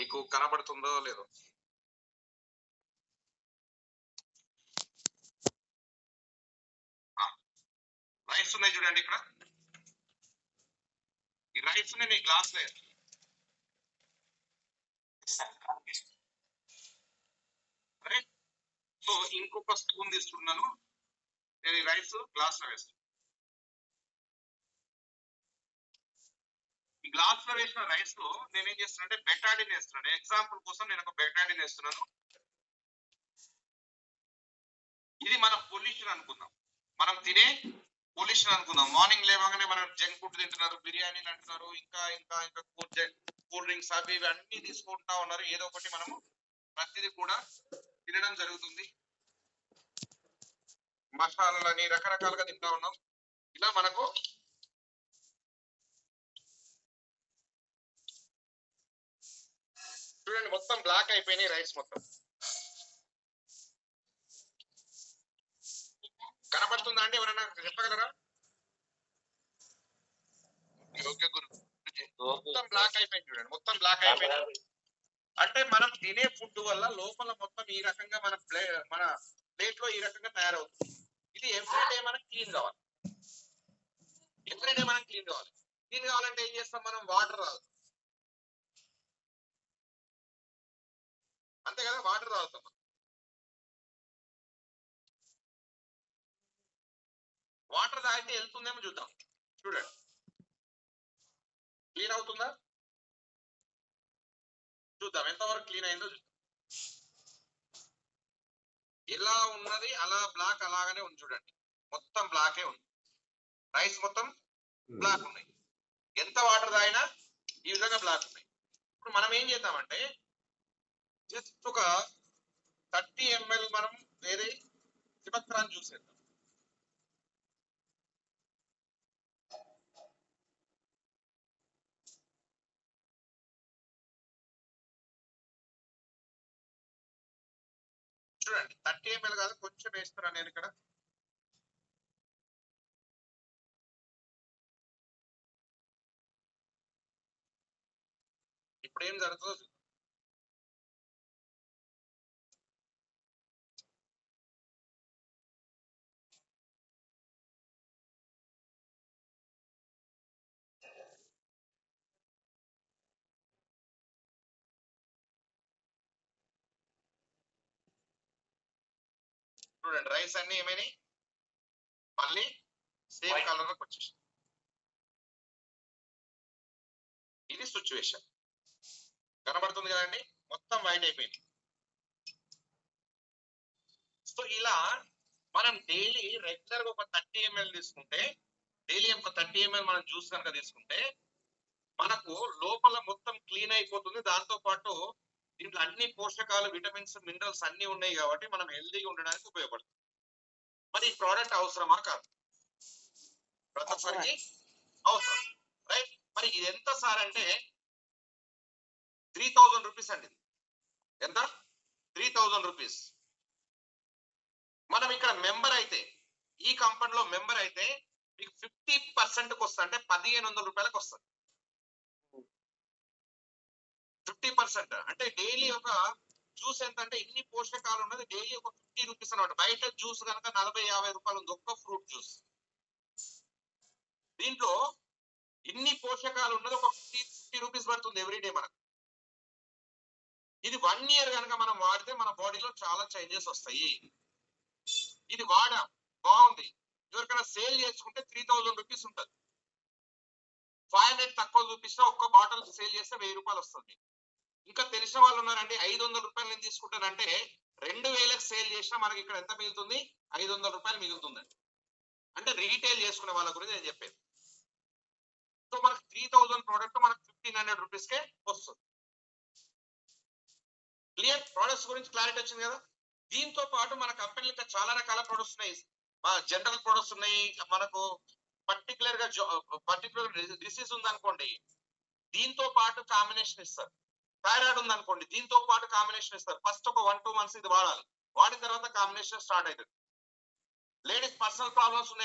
మీకు కనబడుతుందో లేదో? రైట్స్ ఉన్నాయి చూడండి ఇక్కడ. ఈ రైట్స్ ని మీ గ్లాస్ లో సో ఇంకొక స్పూన్ తీసుకున్నాను, నేను ఈ రైస్ గ్లాస్ లో వేస్తాను. ఈ గ్లాస్ లో వేసిన రైస్ లో నేనేం చేస్తున్నా అంటే బెటాడిన్ వేస్తున్నాను. ఎగ్జాంపుల్ కోసం నేను ఒక బెటాడిన్ వేస్తున్నాను. ఇది మన పొల్యూషన్ అనుకుందాం, మనం తినే పొల్యూషన్ అనుకుందాం. మార్నింగ్ లేవగానే మనం జంక్ ఫుడ్ తింటున్నారు, బిర్యానీలు అంటున్నారు, ఇంకా ఇంకా ఇంకా కూల్ డ్రింక్స్ అవి ఇవి అన్ని తీసుకుంటా ఉన్నారు. ఏదో ఒకటి మనము ప్రతిదీ కూడా తినడం జరుగుతుంది. మసాలాలని రకరకాలుగా తింటా ఉన్నాం. ఇలా మనకు చూడండి మొత్తం బ్లాక్ అయిపోయినాయి రైస్ మొత్తం. కనబడుతుందా అండి? ఎవరైనా చెప్పగలరా? ఓకే గురు, మొత్తం బ్లాక్ అయిపోయింది చూడండి, మొత్తం బ్లాక్ అయిపోయింది. అంటే మనం తినే ఫుడ్ వల్ల లోపల మొత్తం ఈ రకంగా మన ప్లేట్ లో ఈ రకంగా తయారవుతుంది. ఇది ఎవ్రీడే మనం క్లీన్ కావాలి. ఎవ్రీడే మనం క్లీన్ కావాలి. క్లీన్ కావాలంటే ఏం చేస్తాం మనం? వాటర్ తాగుతాం, అంతే కదా? వాటర్ తాగుతాం. వాటర్ తాగితే వెళ్తుందేమో చూద్దాం. చూడండి క్లీన్ అవుతుందా? చూద్దాం ఎంతవరకు క్లీన్ అయిందో చూద్దాం. ఎలా ఉన్నది అలా బ్లాక్ అలాగనే ఉంది చూడండి, మొత్తం బ్లాకే ఉంది. రైస్ మొత్తం బ్లాక్ ఉన్నాయి. ఎంత వాటర్ తాగినా ఈ విధంగా బ్లాక్ ఉన్నాయి. ఇప్పుడు మనం ఏం చేద్దామంటే జస్ట్ ఒక 30 ml మనం వేరే చిబక్రాన్ జ్యూస్ వేద్దాం. చూడండి 30 ml కాదు, కొంచెం వేస్తున్నాను నేను ఇక్కడ. ఇప్పుడు ఏం జరుగుతుందో చూడండి. రైస్ అన్ని ఏమైనాయి? మళ్ళీ సేమ్ కలర్ లోకి వచ్చేసి. ఇది సిచ్యువేషన్, కనబడుతుంది కదండి, మొత్తం వైట్ అయిపోయింది. సో ఇలా మనం డైలీ రెగ్యులర్ గా ఒక 30 ml తీసుకుంటే, డైలీ ఒక 30 ml మనం జ్యూస్ కనుక తీసుకుంటే మనకు లోపల మొత్తం క్లీన్ అయిపోతుంది. దాంతో పాటు దీంట్లో అన్ని పోషకాలు, విటమిన్స్, మినరల్స్ అన్ని ఉన్నాయి కాబట్టి మనం హెల్దీగా ఉండడానికి ఉపయోగపడుతుంది. మరి ఈ ప్రోడక్ట్ అవసరమా కాదు? ప్రతి ఒక్కరికి అవసరం, రైట్? మరి ఇది ఎంత సార్ అంటే 3000 రూపీస్ అండి. ఎంత? 3000 రూపీస్. మనం ఇక్కడ మెంబర్ అయితే, ఈ కంపెనీలో మెంబర్ అయితే మీకు 50% వస్తుంది, అంటే 1500 రూపాయలకు వస్తుంది. 50% అంటే డైలీ ఒక జ్యూస్ ఎంత అంటే ఇన్ని పోషకాలు ఉన్నది, డైలీ ఒక 50 రూపీస్ అనమాట. బయట జ్యూస్ కనుక 40-50 రూపాయలు ఉంది, ఒక్క ఫ్రూట్ జ్యూస్. దీంట్లో ఇన్ని పోషకాలు ఉన్నది ఒక 50 రూపీస్ పడుతుంది ఎవ్రీడే మనకు. ఇది 1 year కనుక మనం వాడితే మన బాడీలో చాలా చేంజెస్ వస్తాయి. ఇది వాడాం, బాగుంది. ఎవరికైనా సేల్ చేసుకుంటే 3000 రూపీస్ ఉంటుంది. 500 తక్కువ చూపిస్తే ఒక్క బాటిల్ సేల్ చేస్తే 1000 రూపాయలు వస్తుంది. ఇంకా తెలిసిన వాళ్ళు ఉన్నారండి, 500 రూపాయలు నేను తీసుకుంటానంటే 2000కి సేల్ చేసినా మనకి ఇక్కడ ఎంత మిగులుతుంది? 500 రూపాయలు మిగులుతుందండి. అంటే రీటైల్ చేసుకునే వాళ్ళ గురించి నేను చెప్పేది. సో మనకు 3000 ప్రోడక్ట్ మనకు 1500 రూపీస్కే వస్తుంది. క్లియర్? ప్రొడక్ట్స్ గురించి క్లారిటీ వచ్చింది కదా. దీంతో పాటు మన కంపెనీలో ఇంకా చాలా రకాల ప్రొడక్ట్స్ ఉన్నాయి. జనరల్ ప్రొడక్ట్స్ ఉన్నాయి. మనకు పర్టికులర్ డిసీజ్ ఉంది అనుకోండి, దీంతో పాటు కాంబినేషన్ ఇస్తారు. థైరాయిడ్ ఉంది అనుకోండి, దీంతో పాటు కాంబినేషన్ ఇస్తారు. ఫస్ట్ ఒక 1-2 months ఇది వాడాలి, వాడిన తర్వాత కాంబినేషన్ స్టార్ట్ అవుతుంది. లేడీస్ పర్సనల్ ప్రాబ్లమ్స్ ఉన్నాయి